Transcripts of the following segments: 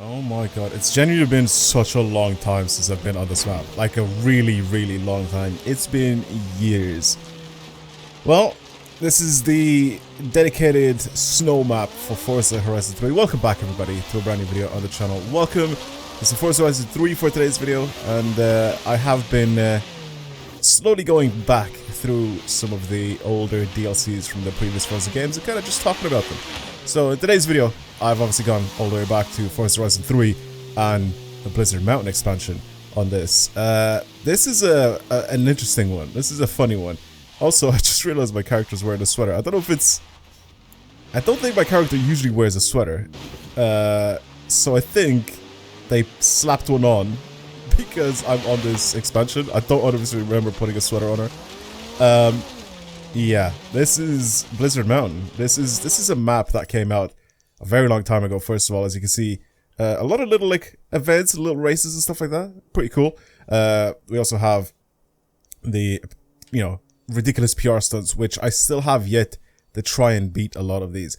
Oh my god, it's genuinely been such a long time since I've been on this map. Like a really, really long time. It's been years. Well, this is the dedicated snow map for Forza Horizon 3. Welcome back everybody to a brand new video on the channel. Welcome. This is Forza Horizon 3 for today's video, and I have been slowly going back through some of the older DLCs from the previous Forza games and kind of just talking about them. So in today's video, I've obviously gone all the way back to Forza Horizon 3 and the Blizzard Mountain expansion on this. This is an interesting one. This is a funny one. Also, I just realized my character's wearing a sweater. I don't know if it's... I don't think my character usually wears a sweater. So I think they slapped one on because I'm on this expansion. I don't obviously remember putting a sweater on her. Yeah, this is Blizzard Mountain. This is a map that came out a very long time ago. First of all, as you can see, a lot of little like events, little races and stuff like that. Pretty cool. We also have the, you know, ridiculous PR stunts, which I still have yet to try and beat a lot of these.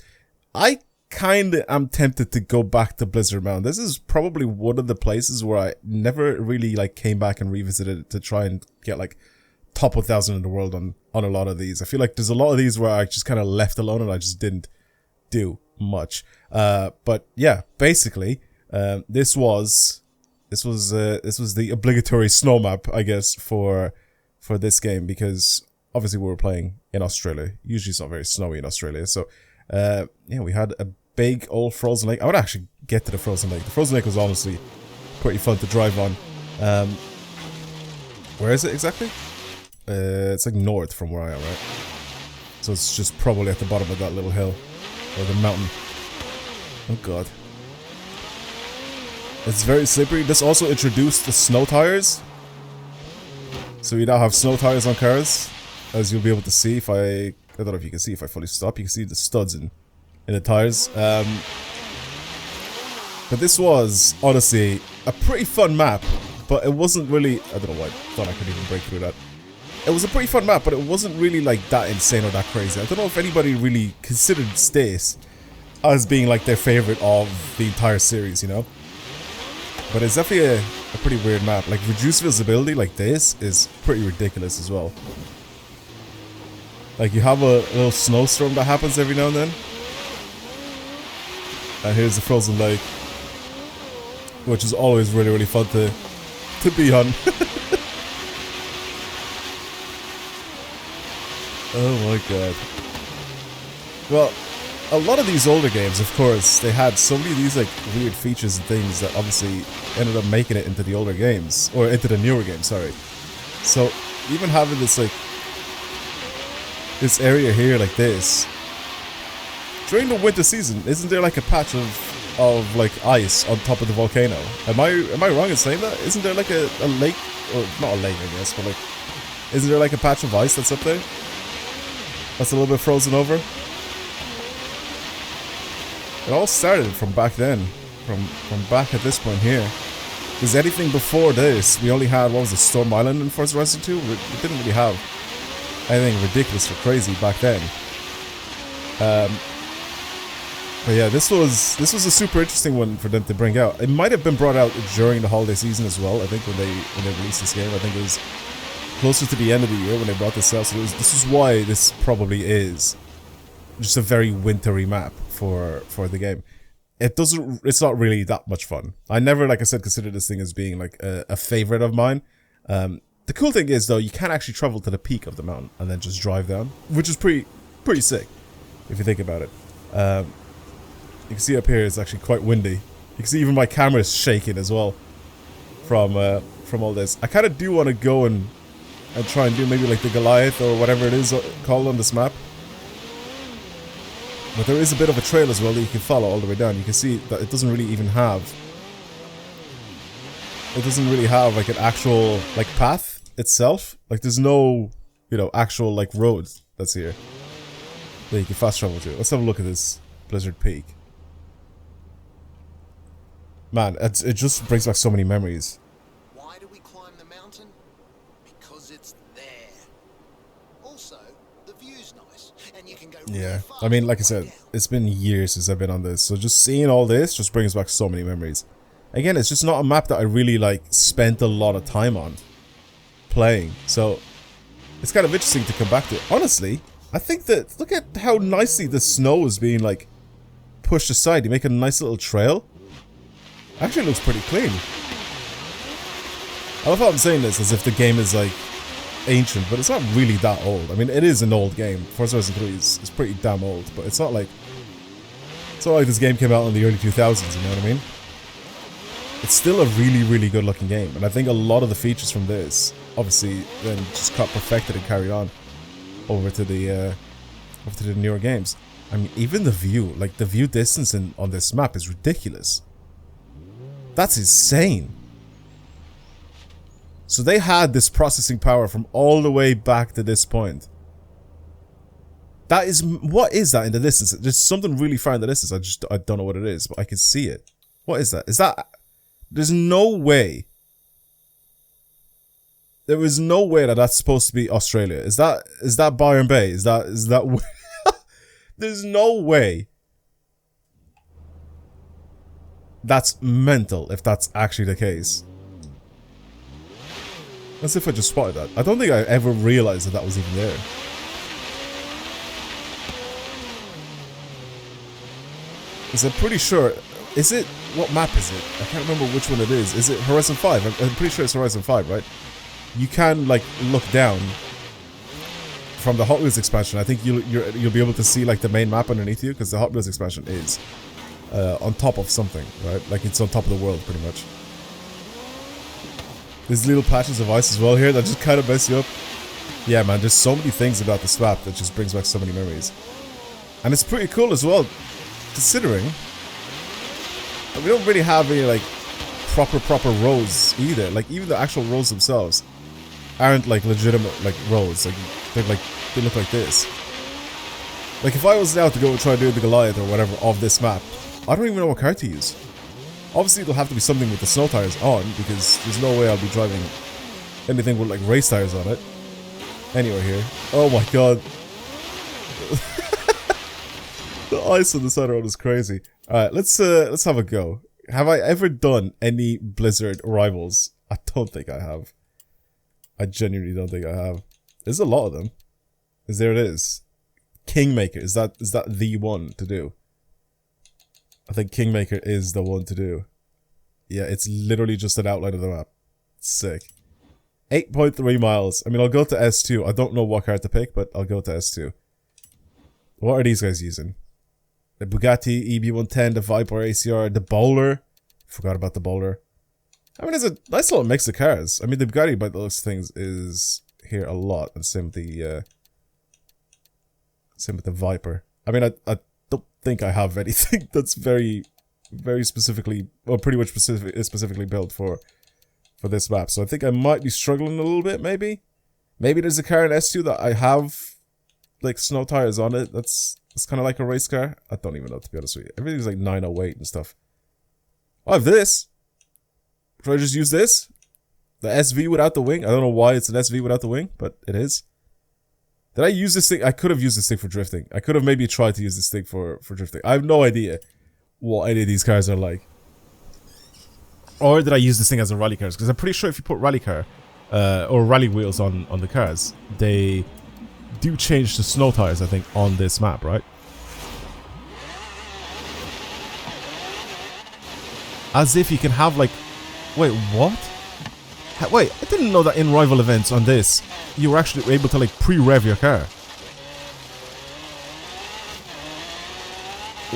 I kind of am tempted to go back to Blizzard Mountain. This is probably one of the places where I never really like came back and revisited it to try and get like top 1,000 in the world on a lot of these. I feel like there's a lot of these where I just kind of left alone and I just didn't do much. But yeah, basically, this was the obligatory snow map, I guess, for this game, because obviously we were playing in Australia. Usually it's not very snowy in Australia. So yeah, we had a big old frozen lake. I would actually get to the frozen lake. The frozen lake was honestly pretty fun to drive on. Where is it exactly? It's like north from where I am, right? So it's just probably at the bottom of that little hill. Or the mountain. Oh god. It's very slippery. This also introduced the snow tires. So we now have snow tires on cars. As you'll be able to see if I don't know if you can see if I fully stop. You can see the studs in the tires. But this was, honestly, a pretty fun map. But it wasn't really... I don't know why I thought I could even break through that. It was a pretty fun map, but it wasn't really like that insane or that crazy. I don't know if anybody really considered Stace as being like their favorite of the entire series, you know? But it's definitely a pretty weird map. Like, reduced visibility like this is pretty ridiculous as well. Like, you have a little snowstorm that happens every now and then. And here's the frozen lake, which is always really, really fun to be on. Oh my god. Well, a lot of these older games, of course, they had so many of these like weird features and things that obviously ended up making it into the older games, or into the newer games, sorry. So, even having this like, this area here like this, during the winter season, isn't there like a patch of like ice on top of the volcano? Am I wrong in saying that? Isn't there like a lake, or not a lake I guess, but like, isn't there like a patch of ice that's up there? That's a little bit frozen over. It all started from back then, from back at this point here. Because anything before this, we only had, what was it, Storm Island in Forza Horizon 2? We didn't really have anything ridiculous or crazy back then. But yeah, this was a super interesting one for them to bring out. It might have been brought out during the holiday season as well. I think when they released this game, I think it was closer to the end of the year when they brought this out. So this is why this probably is just a very wintry map for the game. It's not really that much fun. I never, like I said, considered this thing as being like a favorite of mine. The cool thing is though, you can actually travel to the peak of the mountain and then just drive down, which is pretty sick if you think about it. You can see up here it's actually quite windy. You can see even my camera is shaking as well from all this. I kind of do want to go and try and do maybe like the Goliath or whatever it is called on this map. But there is a bit of a trail as well that you can follow all the way down. You can see that it doesn't really even have... It doesn't really have like an actual like path itself. Like there's no, you know, actual like road that's here that you can fast travel to. Let's have a look at this Blizzard Peak. Man, it just brings back so many memories. Why do we climb the mountain? Because it's there. Also, the view's nice, and you can go Yeah, I mean, like I said, it's been years since I've been on this, so just seeing all this just brings back so many memories. Again, it's just not a map that I really like spent a lot of time on playing, so it's kind of interesting to come back to. Honestly, I think that, look at how nicely the snow is being like pushed aside. You make a nice little trail. Actually, it looks pretty clean. I love how I'm saying this as if the game is like ancient, but it's not really that old. I mean, it is an old game. Forza Horizon 3 is pretty damn old, but it's not like this game came out in the early 2000s, you know what I mean? It's still a really, really good looking game, and I think a lot of the features from this obviously then just got perfected and carried on over to the newer games. I mean, even the view, like the view distance on this map is ridiculous. That's insane. So they had this processing power from all the way back to this point. That is, what is that in the distance? There's something really far in the distance. I don't know what it is, but I can see it. What is that? Is that, there's no way. There is no way that that's supposed to be Australia. Is that Byron Bay? Is that there's no way. That's mental if that's actually the case. As if I just spotted that. I don't think I ever realized that was even there. Because I'm pretty sure... Is it... What map is it? I can't remember which one it is. Is it Horizon 5? I'm pretty sure it's Horizon 5, right? You can, like, look down from the Hot Wheels expansion. I think you'll be able to see, like, the main map underneath you, because the Hot Wheels expansion is on top of something, right? Like, it's on top of the world, pretty much. There's little patches of ice as well here that just kind of mess you up. Yeah, man, there's so many things about this map that just brings back so many memories. And it's pretty cool as well, considering we don't really have any, like, proper roads either. Like, even the actual roads themselves aren't, like, legitimate, like, roads. Like, they look like this. Like, if I was now to go and try to do the Goliath or whatever of this map, I don't even know what car to use. Obviously, it'll have to be something with the snow tires on, because there's no way I'll be driving anything with, like, race tires on it. Anyway, here. Oh my god. The ice on the side of the road is crazy. Alright, let's have a go. Have I ever done any Blizzard rivals? I don't think I have. I genuinely don't think I have. There's a lot of them. There it is. Kingmaker. Is that the one to do? I think Kingmaker is the one to do. Yeah, it's literally just an outline of the map. Sick. 8.3 miles. I mean, I'll go to S2. I don't know what car to pick, but I'll go to S2. What are these guys using? The Bugatti EB110, the Viper ACR, the Bowler. Forgot about the Bowler. I mean, it's a nice little mix of cars. I mean, the Bugatti, by the looks of things, is here a lot, and same with the Viper. I mean, I don't think I have anything that's very specifically, or pretty much specifically built for this map. So I think I might be struggling a little bit, maybe. Maybe there's a car in S2 that I have, like, snow tires on it. It's kind of like a race car. I don't even know, to be honest with you. Everything's like 908 and stuff. I have this. Should I just use this? The SV without the wing? I don't know why it's an SV without the wing, but it is. Did I use this thing? I could have used this thing for drifting. I could have maybe tried to use this thing for drifting. I have no idea what any of these cars are like. Or did I use this thing as a rally car? Because I'm pretty sure if you put rally car or rally wheels on the cars, they do change to snow tires, I think, on this map, right? As if you can have, like... Wait, what? Wait, I didn't know that in rival events on this, you were actually able to, like, pre-rev your car.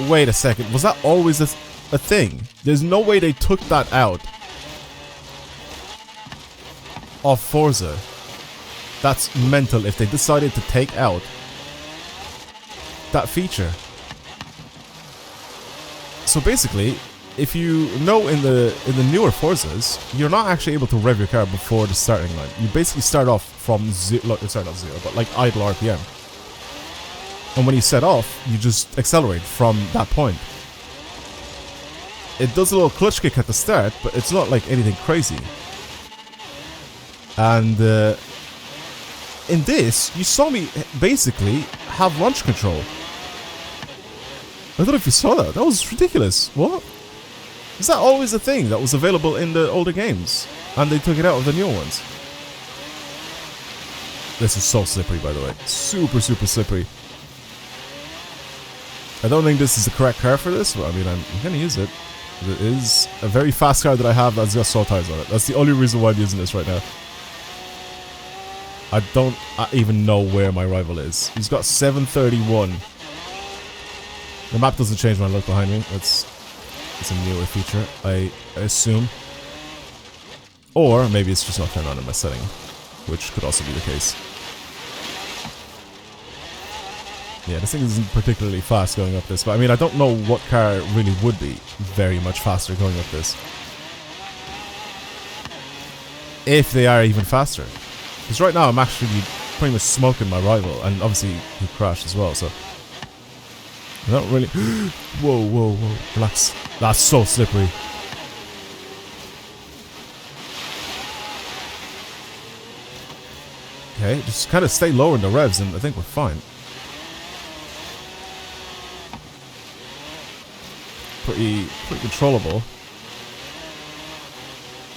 Wait a second, was that always a thing? There's no way they took that out of Forza. That's mental if they decided to take out that feature. So basically, if you know in the newer Forzas, you're not actually able to rev your car before the starting line. You basically start off from zero, sorry, not zero, but like idle RPM. And when you set off, you just accelerate from that point. It does a little clutch kick at the start, but it's not like anything crazy. And in this, you saw me basically have launch control. I don't know if you saw that. That was ridiculous. What? Is that always a thing that was available in the older games? And they took it out of the newer ones? This is so slippery, by the way. Super, super slippery. I don't think this is the correct car for this, but I mean, I'm gonna use it. It is a very fast car that I have that's got slow tires on it. That's the only reason why I'm using this right now. I don't even know where my rival is. He's got 731. The map doesn't change when I look behind me. It's a newer feature, I assume. Or maybe it's just not turned on in my setting, which could also be the case. Yeah, this thing isn't particularly fast going up this, but I mean, I don't know what car really would be very much faster going up this. If they are even faster. Because right now I'm actually pretty much smoking my rival, and obviously he crashed as well, so... I don't really... Whoa, whoa, whoa. Relax. That's so slippery. Okay, just kind of stay lower in the revs and I think we're fine. Pretty controllable.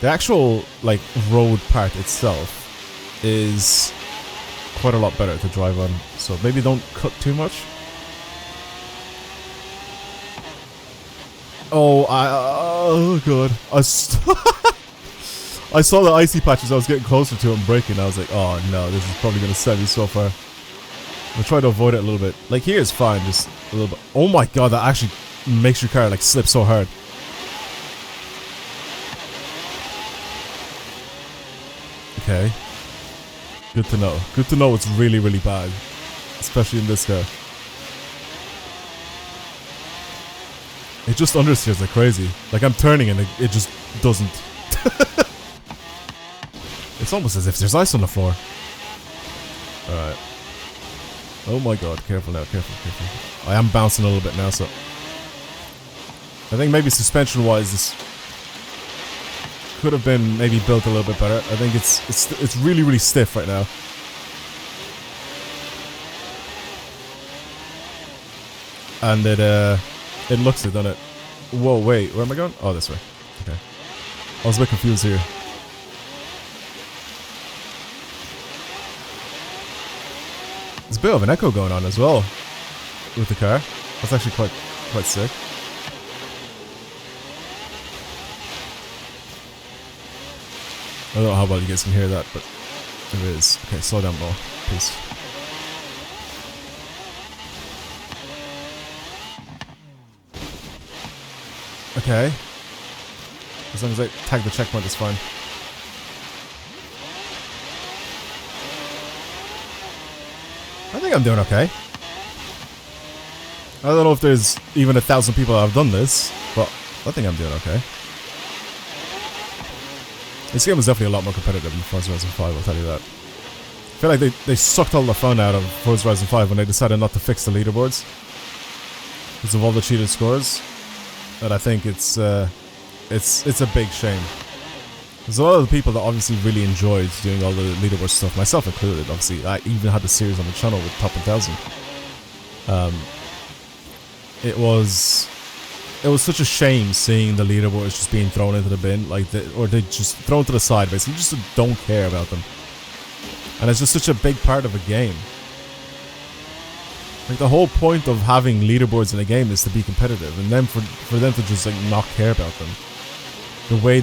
The actual, like, road part itself is quite a lot better to drive on, so maybe don't cut too much. Oh god. I saw the icy patches, I was getting closer to him braking, I was like, oh no, this is probably gonna send me so far. I'll try to avoid it a little bit. Like here is fine, just a little bit. Oh my god, that actually makes your car like slip so hard. Okay. Good to know. Good to know it's really, really bad. Especially in this car. It just understeers like crazy. Like I'm turning and it just doesn't. It's almost as if there's ice on the floor. Alright. Oh my god, careful now, careful, careful. I am bouncing a little bit now, so... I think maybe suspension-wise this could have been maybe built a little bit better. I think it's really, really stiff right now. And it looks it, doesn't it? Whoa, wait, where am I going? Oh, this way. Okay. I was a bit confused here. There's a bit of an echo going on as well with the car. That's actually quite sick. I don't know how well you guys can hear that, but it is. Okay, slow down more, please. Okay. As long as I tag the checkpoint, it's fine. I think I'm doing okay. I don't know if there's even 1,000 people that have done this, but I think I'm doing okay. This game is definitely a lot more competitive than Forza Horizon 5, I'll tell you that. I feel like they sucked all the fun out of Forza Horizon 5 when they decided not to fix the leaderboards. Because of all the cheated scores. And I think it's a big shame. There's a lot of the people that obviously really enjoyed doing all the leaderboard stuff, myself included. Obviously, I even had the series on the channel with Top 1000. It was such a shame seeing the leaderboards just being thrown into the bin, like or they just thrown to the side. Basically, you just don't care about them, and it's just such a big part of a game. Like the whole point of having leaderboards in a game is to be competitive, and then for them to just like not care about them, the way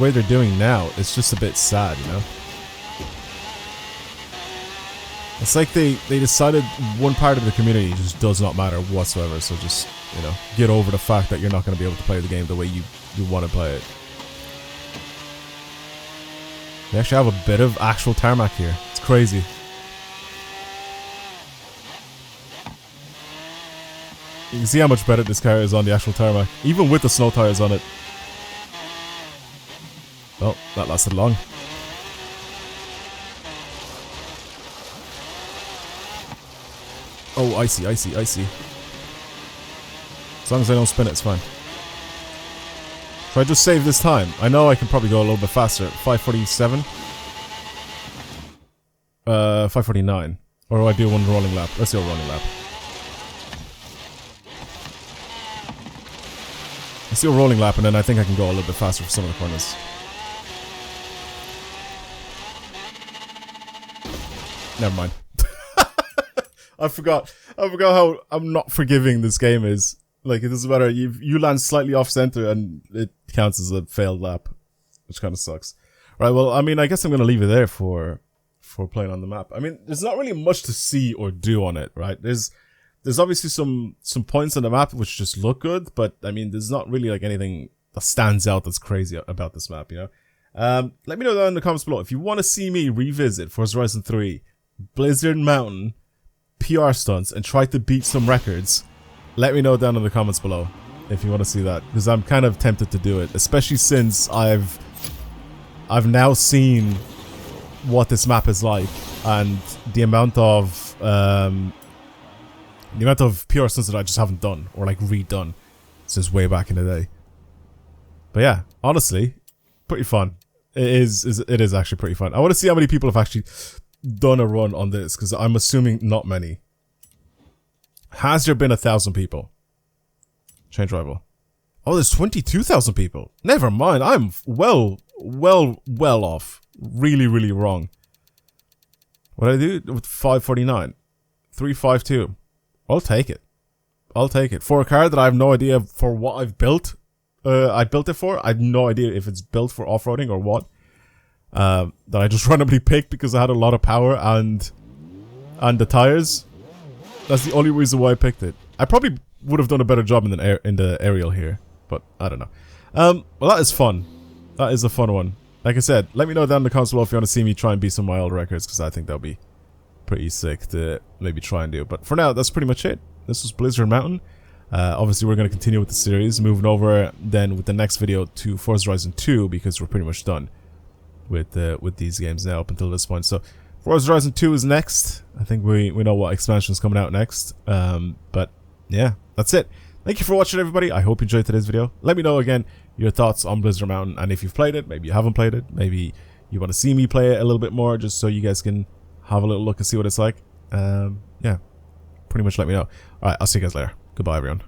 they're doing now, it's just a bit sad, you know. It's like they decided one part of the community just does not matter whatsoever, so just, you know, get over the fact that you're not going to be able to play the game the way you want to play it. They actually have a bit of actual tarmac here. It's crazy. You can see how much better this car is on the actual tarmac, even with the snow tires on it. Well, that lasted long. Oh, icy, icy, icy. As long as I don't spin it, it's fine. Should I just save this time? I know I can probably go a little bit faster. 547? 549. Or do I do one rolling lap? Let's do a rolling lap. do a rolling lap, and then I think I can go a little bit faster for some of the corners. Never mind. I forgot how I'm not forgiving this game is. Like, it doesn't matter. You land slightly off center and it counts as a failed lap, which kind of sucks. Right, well, I mean, I guess I'm going to leave it there for playing on the map. I mean, there's not really much to see or do on it, right? There's obviously some points on the map which just look good, but I mean, there's not really like anything that stands out that's crazy about this map, you know? Let me know down in the comments below if you want to see me revisit Forza Horizon 3, Blizzard Mountain, PR stunts, and try to beat some records. Let me know down in the comments below if you want to see that, because I'm kind of tempted to do it, especially since I've now seen what this map is like, and the amount of PR stunts that I just haven't done or like redone since way back in the day. But yeah, honestly, pretty fun. It is actually pretty fun. I want to see how many people have actually done a run on this, because I'm assuming not many. Has there been 1,000 people? Change rival. Oh, there's 22,000 people. Never mind. I'm well off. Really, really wrong. What did I do with 549? 352. I'll take it. I'll take it. For a car that I have no idea for what I've built. I built it for. I have no idea if it's built for off-roading or what. That I just randomly picked because I had a lot of power and the tires. That's the only reason why I picked it. I probably would have done a better job in the aerial here, but I don't know. Well, that is fun. That is a fun one. Like I said, let me know down in the comments below if you want to see me try and beat some of my old records, because I think that'll be pretty sick to maybe try and do. But for now, that's pretty much it. This was Blizzard Mountain. Obviously, we're going to continue with the series, moving over then with the next video to Forza Horizon 2, because we're pretty much done with these games now up until this point. So Forza Horizon 2 is next. I think we know what expansion is coming out next. But yeah, that's it. Thank you for watching, everybody. I hope you enjoyed today's video. Let me know again your thoughts on Blizzard Mountain, and if you've played it, maybe you haven't played it, maybe you want to see me play it a little bit more, just so you guys can have a little look and see what it's like. Yeah, pretty much let me know. Alright, I'll see you guys later. Goodbye, everyone.